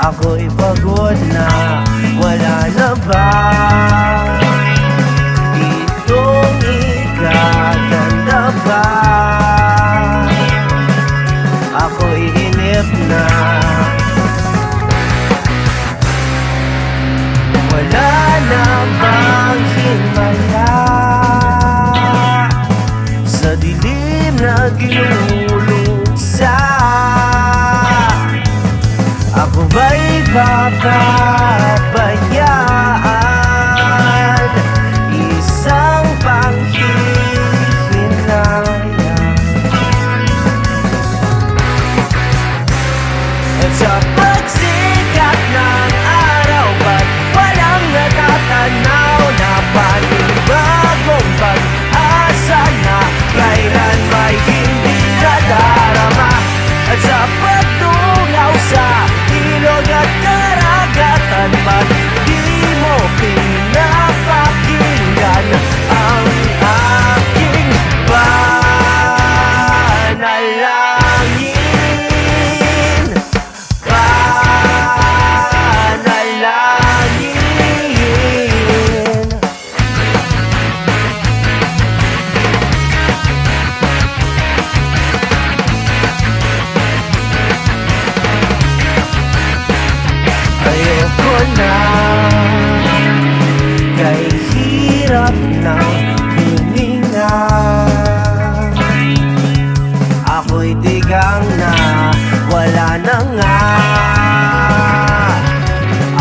Ako'y pagod na, wala na ba itong ikaganda ba? Ako'y inip na, wala na bang himala sa dilim na ginuluksa? Ako ba'y papabayaan isang panghihinayang? At sa pagsikat ng araw, ba't walang natatanaw na panibagong pag-asa na kailan may hindi nadarama? At sa pagtungaw sa ilog at karagatan, ba't di mo pinapakinggan ang aking panalangin? Panalangin. Ayoko na, kay hirap ng huminga. Ako'y tigang na, wala na nga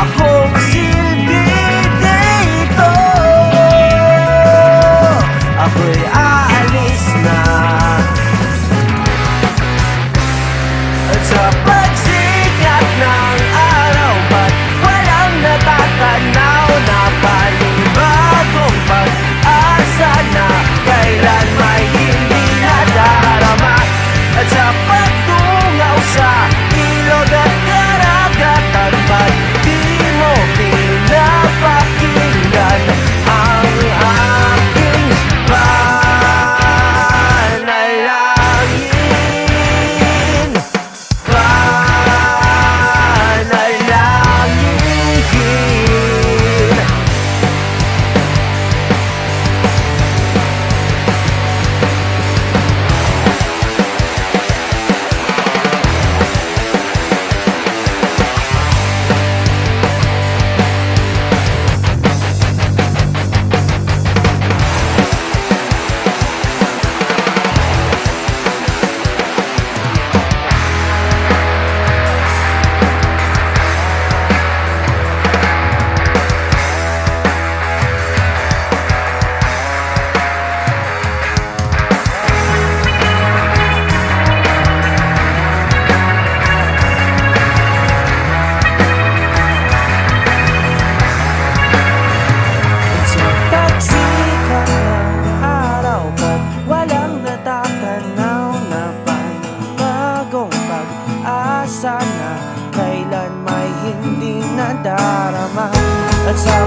akong silbi dito. Ako'y aalis na, at sa pagsikat ng araw, ba't walang natatanaw na panibagong pag-asa na kailan may hindi nadarama? At sa pagtungaw sa ilog at karagatan, ba't di mo pinapakinggan ang aking panalangin? Panalangin. Sana kailan may hindi nadarama? At sa